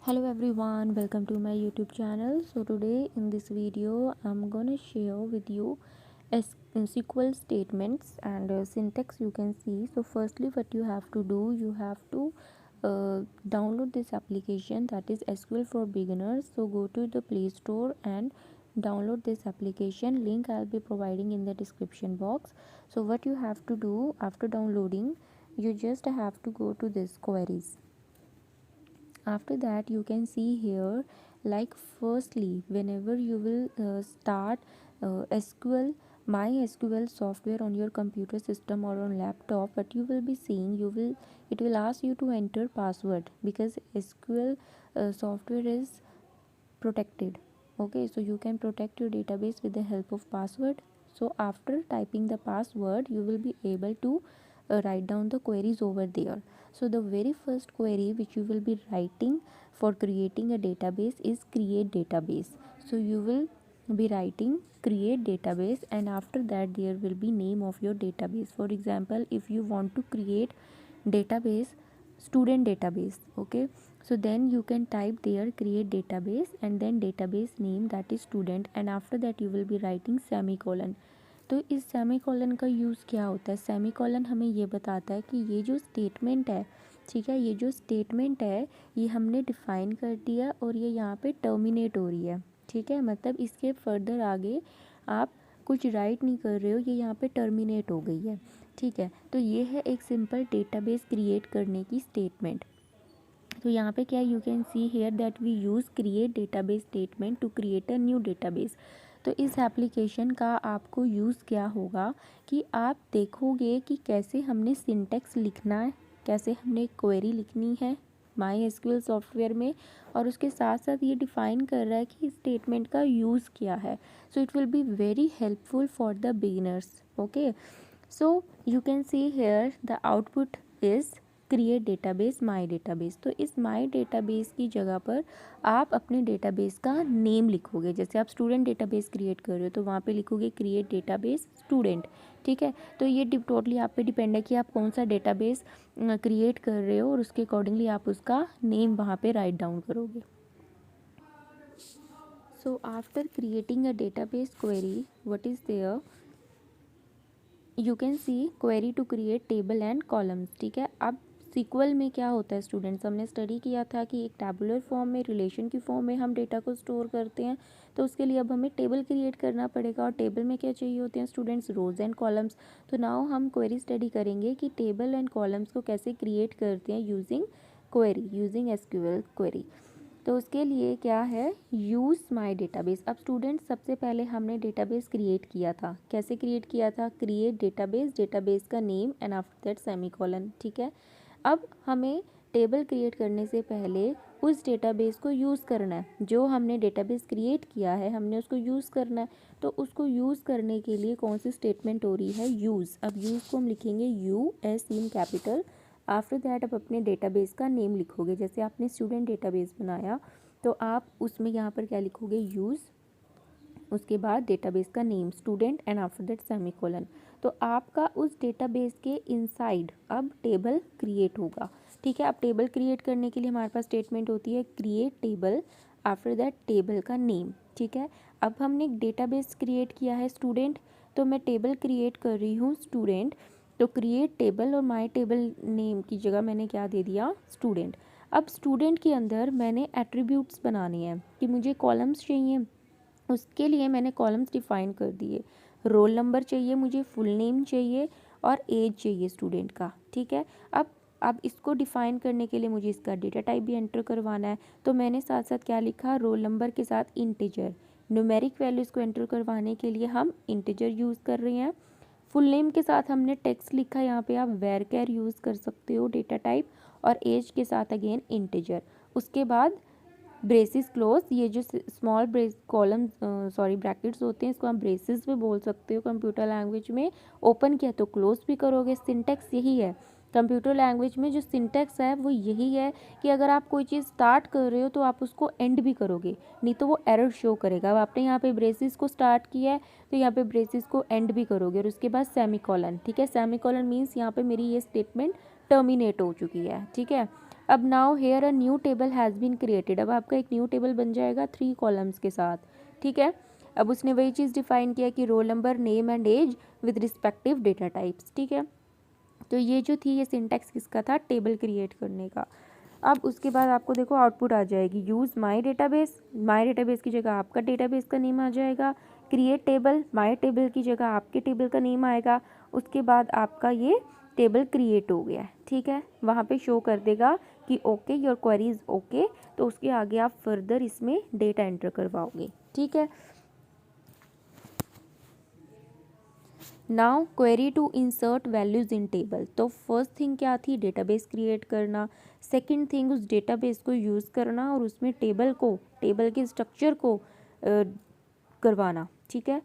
Hello everyone, welcome to my YouTube channel. So today in this video I'm gonna share with you SQL statements and syntax you can see. So firstly what you have to do, you have to download this application, that is SQL for beginners. So go to the Play Store and download this application. Link I'll be providing in the description box. So what you have to do after downloading, you just have to go to this queries. After that you can see here, like firstly whenever you will start SQL MySQL software on your computer system or on laptop, what you will be seeing, it will ask you to enter password because SQL software is protected. Okay, so you can protect your database with the help of password. So after typing the password you will be able to write down the queries over there. So the very first query which you will be writing for creating a database is create database. So you will be writing create database, and after that there will be name of your database. For example, if you want to create database student database, okay, so then you can type there create database and then database name, that is student, and after that you will be writing semicolon. तो इस semicolon का use क्या होता है? Semicolon हमें ये बताता है कि ये जो स्टेटमेंट है, ठीक है, ये जो स्टेटमेंट है ये हमने डिफ़ाइन कर दिया और ये यहाँ पे टर्मिनेट हो रही है, ठीक है, मतलब इसके फर्दर आगे आप कुछ राइट नहीं कर रहे हो, ये यहाँ पे टर्मिनेट हो गई है, ठीक है। तो ये है एक सिंपल डेटाबेस क्रिएट करने की स्टेटमेंट। तो यहाँ पे क्या, you can see here that we use create database statement to create a new database. तो इस एप्लीकेशन का आपको यूज़ क्या होगा कि आप देखोगे कि कैसे हमने सिंटेक्स लिखना है, कैसे हमने क्वेरी लिखनी है MySQL सॉफ्टवेयर में, और उसके साथ साथ ये डिफ़ाइन कर रहा है कि स्टेटमेंट का यूज़ क्या है। So it will be very helpful for the beginners. Okay, so you can see here the output is create database my database. तो इस माय डेटाबेस की जगह पर आप अपने डेटाबेस का नेम लिखोगे। जैसे आप स्टूडेंट डेटाबेस क्रिएट कर रहे हो तो वहाँ पे लिखोगे क्रिएट डेटाबेस स्टूडेंट, ठीक है। तो ये टोटली आप पे डिपेंड है कि आप कौन सा डेटाबेस क्रिएट कर रहे हो और उसके अकॉर्डिंगली आप उसका नेम वहाँ पे राइट डाउन करोगे। So after creating a database query, what is there, you can see query to create table and columns, ठीक है। अब सीक्वल में क्या होता है स्टूडेंट्स, हमने स्टडी किया था कि एक टैबुलर फॉर्म में, रिलेशन की फॉर्म में हम डेटा को स्टोर करते हैं। तो उसके लिए अब हमें टेबल क्रिएट करना पड़ेगा, और टेबल में क्या चाहिए होते हैं स्टूडेंट्स, रोज एंड कॉलम्स। तो नाउ हम क्वेरी स्टडी करेंगे कि टेबल एंड कॉलम्स को कैसे क्रिएट करते हैं using query, using SQL query. तो उसके लिए क्या है, यूज़ माय डेटाबेस। अब स्टूडेंट्स सबसे पहले हमने डेटाबेस क्रिएट किया था, कैसे क्रिएट किया था, क्रिएट डेटाबेस, डेटाबेस का name and after that semicolon, ठीक है। अब हमें टेबल क्रिएट करने से पहले उस डेटाबेस को यूज़ करना है, जो हमने डेटाबेस क्रिएट किया है हमने उसको यूज़ करना है। तो उसको यूज़ करने के लिए कौन सी स्टेटमेंट हो रही है, यूज़। अब यूज़ को हम लिखेंगे US in capital. After that आप अपने डेटाबेस का नेम लिखोगे। जैसे आपने स्टूडेंट डेटाबेस बनाया तो आप उसमें यहाँ पर क्या लिखोगे, यूज़, उसके बाद डेटाबेस का name student and after that semicolon. तो आपका उस डेटाबेस के इनसाइड अब टेबल क्रिएट होगा, ठीक है। अब टेबल क्रिएट करने के लिए हमारे पास स्टेटमेंट होती है create table, after that table का नेम, ठीक है। अब हमने एक डेटाबेस क्रिएट किया है स्टूडेंट, तो मैं टेबल क्रिएट कर रही हूँ स्टूडेंट। तो क्रिएट टेबल और माय टेबल नेम की जगह मैंने क्या दे दिया, स्टूडेंट। अब स्टूडेंट के अंदर मैंने एट्रीब्यूट्स बनाने हैं कि मुझे कॉलम्स चाहिए, उसके लिए मैंने कॉलम्स डिफ़ाइन कर दिए। रोल नंबर चाहिए मुझे, फुल नेम चाहिए और एज चाहिए स्टूडेंट का, ठीक है। अब इसको डिफ़ाइन करने के लिए मुझे इसका डेटा टाइप भी एंटर करवाना है। तो मैंने साथ साथ क्या लिखा, रोल नंबर के साथ इंटीजर। न्यूमेरिक वैल्यूज़ को एंटर करवाने के लिए हम इंटीजर यूज़ कर रहे हैं। फुल नेम के साथ हमने टेक्स्ट लिखा, यहाँ पे आप वेर कैर यूज़ कर सकते हो डेटा टाइप, और एज के साथ अगेन इंटीजर। उसके बाद ब्रेसिस क्लोज, ये जो स्मॉल ब्रेस कॉलम ब्रैकेट्स होते हैं इसको हम ब्रेसिस भी बोल सकते हो कंप्यूटर लैंग्वेज में। ओपन किया तो क्लोज भी करोगे, सिंटेक्स यही है कंप्यूटर लैंग्वेज में। जो सिंटेक्स है वो यही है कि अगर आप कोई चीज़ स्टार्ट कर रहे हो तो आप उसको एंड भी करोगे, नहीं तो वो एरर शो करेगा। अब आपने यहाँ पे ब्रेसिस को स्टार्ट किया है तो यहाँ पे ब्रेसिस को एंड भी करोगे, और उसके बाद सेमीकोलन, ठीक है। सेमीकोलन मीन्स यहाँ पे मेरी ये स्टेटमेंट टर्मिनेट हो चुकी है, ठीक है। अब now here a new table has been created, अब आपका एक न्यू टेबल बन जाएगा 3 कॉलम्स के साथ, ठीक है। अब उसने वही चीज़ डिफाइन किया कि roll number, name and age with respective data types, ठीक है। तो ये जो थी ये सिंटैक्स किसका था, टेबल क्रिएट करने का। अब उसके बाद आपको देखो आउटपुट आ जाएगी, use my database, my database की जगह आपका डेटाबेस का नेम आ जाएगा, क्रिएट टेबल, माई टेबल की जगह आपके टेबल का नेम आएगा, उसके बाद आपका ये टेबल क्रिएट हो गया है, ठीक है। वहाँ पे शो कर देगा कि okay your query is okay, तो उसके आगे आप फर्दर इसमें डेटा एंटर करवाओगे, ठीक है। Now query to insert values in table, तो फर्स्ट थिंग क्या थी, डेटाबेस क्रिएट करना, सेकंड थिंग उस डेटाबेस को यूज़ करना और उसमें टेबल के स्ट्रक्चर को करवाना, ठीक है।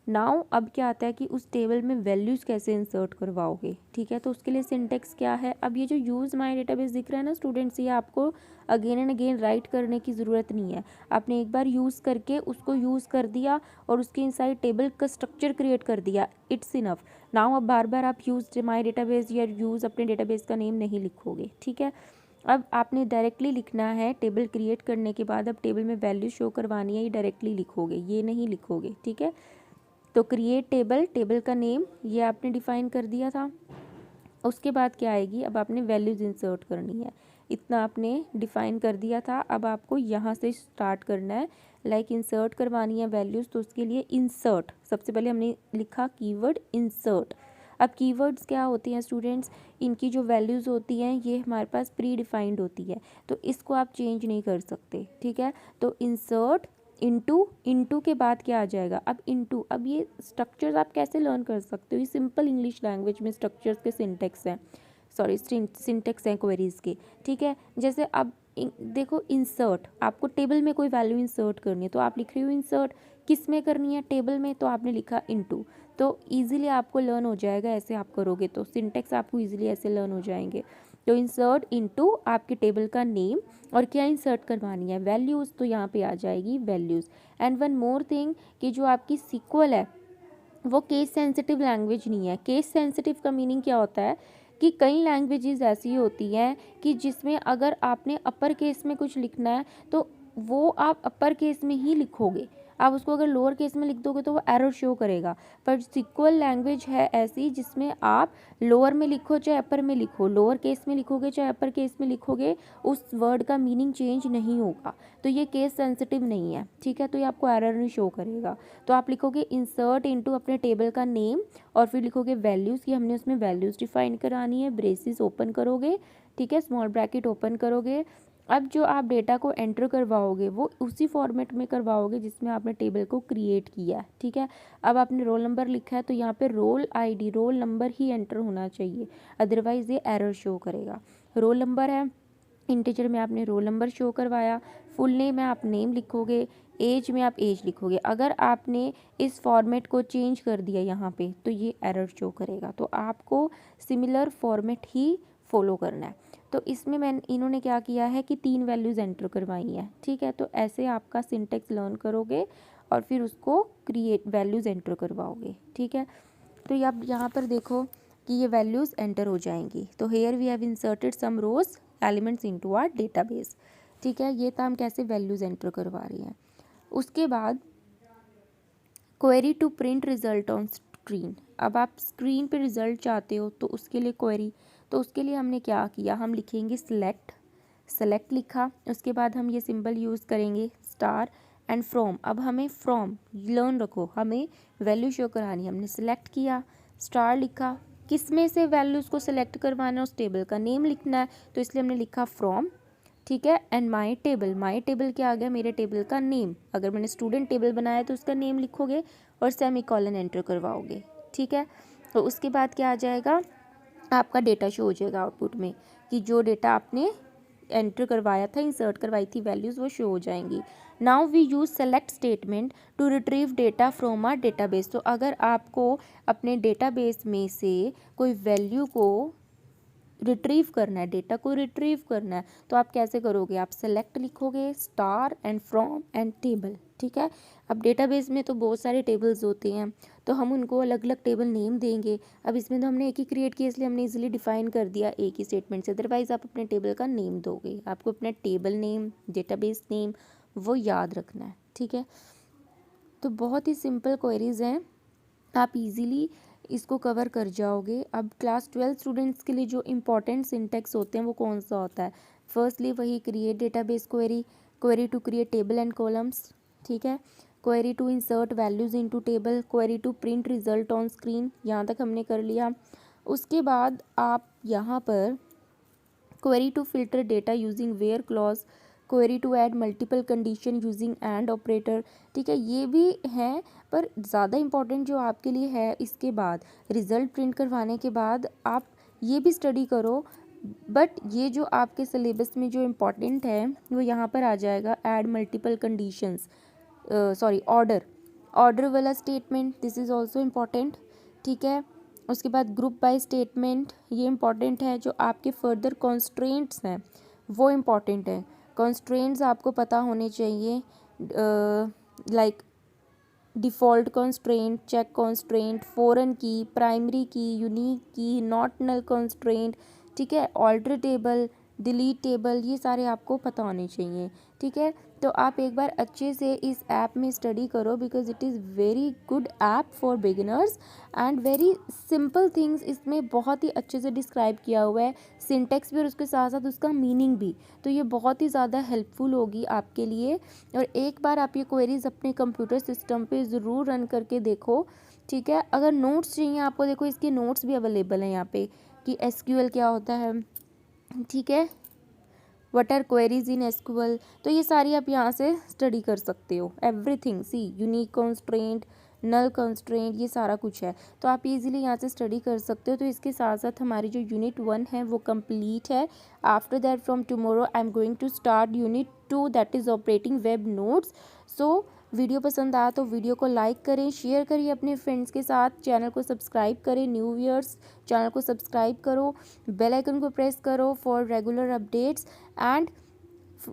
नाउ अब क्या आता है कि उस टेबल में वैल्यूज़ कैसे इंसर्ट करवाओगे, ठीक है। तो उसके लिए सिंटेक्स क्या है, अब ये जो यूज़ माई डेटाबेस दिख रहा है ना स्टूडेंट्स, ये आपको अगेन एंड अगेन राइट करने की ज़रूरत नहीं है, आपने एक बार यूज़ करके उसको यूज़ कर दिया और उसके इनसाइड टेबल का स्ट्रक्चर क्रिएट कर दिया, इट्स इनफ। नाउ अब बार बार आप यूज़ माई डेटाबेस या यूज़ अपने डेटाबेस का नेम नहीं लिखोगे, ठीक है। अब आपने डायरेक्टली लिखना है, टेबल क्रिएट करने के बाद अब टेबल में वैल्यू शो करवानी है, ये डायरेक्टली लिखोगे, ये नहीं लिखोगे, ठीक है। तो क्रिएट टेबल, टेबल का नेम ये आपने डिफाइन कर दिया था, उसके बाद क्या आएगी, अब आपने वैल्यूज़ इंसर्ट करनी है, इतना आपने डिफाइन कर दिया था। अब आपको यहाँ से स्टार्ट करना है, लाइक इंसर्ट करवानी है वैल्यूज़, तो उसके लिए इंसर्ट, सबसे पहले हमने लिखा कीवर्ड इंसर्ट। अब कीवर्ड्स क्या होती हैं स्टूडेंट्स, इनकी जो वैल्यूज़ होती हैं ये हमारे पास प्री डिफाइंड होती है, तो इसको आप चेंज नहीं कर सकते, ठीक है। तो इंसर्ट इनटू के बाद क्या आ जाएगा, अब इनटू, अब ये स्ट्रक्चर्स आप कैसे लर्न कर सकते हो, ये सिंपल इंग्लिश लैंग्वेज में स्ट्रक्चर्स के सिंटेक्स हैं, सॉरी सिंटेक्स हैं क्वेरीज के, ठीक है। जैसे अब देखो इंसर्ट, आपको टेबल में कोई वैल्यू इंसर्ट करनी है तो आप लिख रहे हो इंसर्ट, किस में करनी है, टेबल में, तो आपने लिखा इनटू, तो ईजिली आपको लर्न हो जाएगा, ऐसे आप करोगे तो सिंटेक्स आपको ईजिली ऐसे लर्न हो जाएंगे। तो इंसर्ट इनटू आपके टेबल का नेम और क्या इंसर्ट करवानी है, वैल्यूज़, तो यहाँ पे आ जाएगी values. And one more thing कि जो आपकी सीक्वल है वो केस सेंसिटिव लैंग्वेज नहीं है। केस सेंसिटिव का मीनिंग क्या होता है कि कई लैंग्वेजेस ऐसी होती हैं कि जिसमें अगर आपने अपर केस में कुछ लिखना है तो वो आप अपर केस में ही लिखोगे, आप उसको अगर लोअर केस में लिख दोगे तो वो एरर शो करेगा। पर सिक्वल लैंग्वेज है ऐसी जिसमें आप लोअर में लिखो चाहे अपर में लिखो, लोअर केस में लिखोगे चाहे अपर केस में लिखोगे, उस वर्ड का मीनिंग चेंज नहीं होगा। तो ये केस सेंसिटिव नहीं है, ठीक है। तो ये आपको एरर नहीं शो करेगा। तो आप लिखोगे इंसर्ट इनटू अपने टेबल का नेम और फिर लिखोगे वैल्यूज़ की, हमने उसमें वैल्यूज़ डिफाइन करानी है, ब्रेसेस ओपन करोगे, ठीक है, स्मॉल ब्रैकेट ओपन करोगे। अब जो आप डेटा को एंटर करवाओगे वो उसी फॉर्मेट में करवाओगे जिसमें आपने टेबल को क्रिएट किया है, ठीक है। अब आपने रोल नंबर लिखा है तो यहाँ पे रोल आईडी, रोल नंबर ही एंटर होना चाहिए, अदरवाइज़ ये एरर शो करेगा। रोल नंबर है, इंटीजर में आपने रोल नंबर शो करवाया, फुल नेम में आप नेम लिखोगे, एज में आप एज लिखोगे। अगर आपने इस फॉर्मेट को चेंज कर दिया यहाँ पे तो ये एरर शो करेगा, तो आपको सिमिलर फॉर्मेट ही फॉलो करना है। तो इसमें इन्होंने क्या किया है कि 3 वैल्यूज़ एंटर करवाई हैं, ठीक है। तो ऐसे आपका सिंटेक्स लर्न करोगे और फिर उसको क्रिएट वैल्यूज़ एंटर करवाओगे, ठीक है। तो आप यहाँ पर देखो कि ये वैल्यूज़ एंटर हो जाएंगी। तो here we have inserted some rows elements into our database, ठीक है। ये था हम कैसे वैल्यूज़ एंटर करवा रहे हैं। उसके बाद query to print result on screen, अब आप स्क्रीन पे रिजल्ट चाहते हो तो उसके लिए क्वेरी, तो उसके लिए हमने क्या किया, हम लिखेंगे सेलेक्ट लिखा, उसके बाद हम ये सिंबल यूज़ करेंगे स्टार एंड फ्रॉम। अब हमें फ्रॉम लर्न रखो, हमें वैल्यू शो करानी है, हमने सेलेक्ट किया, स्टार लिखा, किस में से वैल्यूज़ को सिलेक्ट करवाना है, उस टेबल का नेम लिखना है, तो इसलिए हमने लिखा फ्रॉम, ठीक है। एंड माई टेबल क्या आ गया, मेरे टेबल का नेम, अगर मैंने स्टूडेंट टेबल बनाया तो उसका नेम लिखोगे और सेमीकोलन एंटर करवाओगे, ठीक है। तो उसके बाद क्या आ जाएगा, आपका डेटा शो हो जाएगा आउटपुट में कि जो डेटा आपने एंटर करवाया था, इंसर्ट करवाई थी वैल्यूज़, वो शो हो जाएंगी। Now we use select statement to retrieve data from our database, तो अगर आपको अपने डेटाबेस में से कोई वैल्यू को रिट्रीव करना है, डेटा को रिट्रीव करना है, तो आप कैसे करोगे, आप सेलेक्ट लिखोगे star and from and table, ठीक है। अब डेटाबेस में तो बहुत सारे टेबल्स होते हैं, तो हम उनको अलग अलग टेबल नेम देंगे। अब इसमें तो हमने एक ही क्रिएट किया, इसलिए हमने इजीली डिफाइन कर दिया एक ही स्टेटमेंट से। अदरवाइज आप अपने टेबल का नेम दोगे, आपको अपना टेबल नेम, डेटाबेस नेम वो याद रखना है, ठीक है। तो बहुत ही सिंपल क्वेरीज हैं, आप इजीली इसको कवर कर जाओगे। अब क्लास 12 स्टूडेंट्स के लिए जो इम्पोर्टेंट सिंटेक्स होते हैं वो कौन सा होता है, फर्स्टली वही create database query, query to create table and columns, ठीक है, query to insert values into table, query to print result on screen, यहाँ तक हमने कर लिया। उसके बाद आप यहाँ पर query to filter data using where clause, query to add multiple condition using and operator, ठीक है, ये भी है। पर ज़्यादा इंपॉर्टेंट जो आपके लिए है, इसके बाद रिज़ल्ट प्रिंट करवाने के बाद आप ये भी स्टडी करो। बट ये जो आपके सिलेबस में जो इम्पोर्टेंट है वो यहाँ पर आ जाएगा, add multiple conditions, sorry order वाला statement, this is also important, ठीक है। उसके बाद ग्रुप बाय स्टेटमेंट, ये इम्पॉर्टेंट है। जो आपके फर्दर कॉन्स्ट्रेंट्स हैं वो इम्पॉर्टेंट है, कॉन्स्ट्रेंट्स आपको पता होने चाहिए, like default constraint, check constraint, foreign key, primary key, unique key, not null constraint, ठीक है, ऑल्टर टेबल, डिलीट टेबल, ये सारे आपको पता होने चाहिए, ठीक है। तो आप एक बार अच्छे से इस ऐप में स्टडी करो, because it is very good app for beginners and very simple things इसमें बहुत ही अच्छे से डिस्क्राइब किया हुआ है, सिंटेक्स भी और उसके साथ साथ उसका मीनिंग भी। तो ये बहुत ही ज़्यादा हेल्पफुल होगी आपके लिए। और एक बार आप ये क्वेरीज अपने कंप्यूटर सिस्टम पे ज़रूर रन करके देखो, ठीक है। अगर नोट्स चाहिए आपको, देखो इसके नोट्स भी अवेलेबल हैं यहाँ पे कि एसक्यूएल क्या होता है, ठीक है, what are queries in SQL, तो ये सारी आप यहाँ से स्टडी कर सकते हो, एवरीथिंग, सी यूनिक कॉन्स्ट्रेंट, नल कॉन्स्ट्रेंट, ये सारा कुछ है, तो आप इजीली यहाँ से स्टडी कर सकते हो। तो इसके साथ साथ हमारी जो यूनिट 1 है वो कंप्लीट है। After that from tomorrow I am going to start unit 2, that is operating web notes. So video पसंद आया तो वीडियो को लाइक करें, शेयर करिए अपने फ्रेंड्स के साथ, चैनल को सब्सक्राइब करें, न्यू व्यूअर्स चैनल को सब्सक्राइब करो, बेल आइकन को प्रेस करो for regular updates. And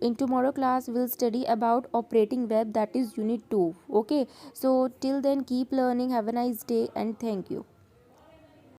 in tomorrow class we'll study about operating web, that is unit 2. Okay, so till then keep learning, have a nice day and thank you.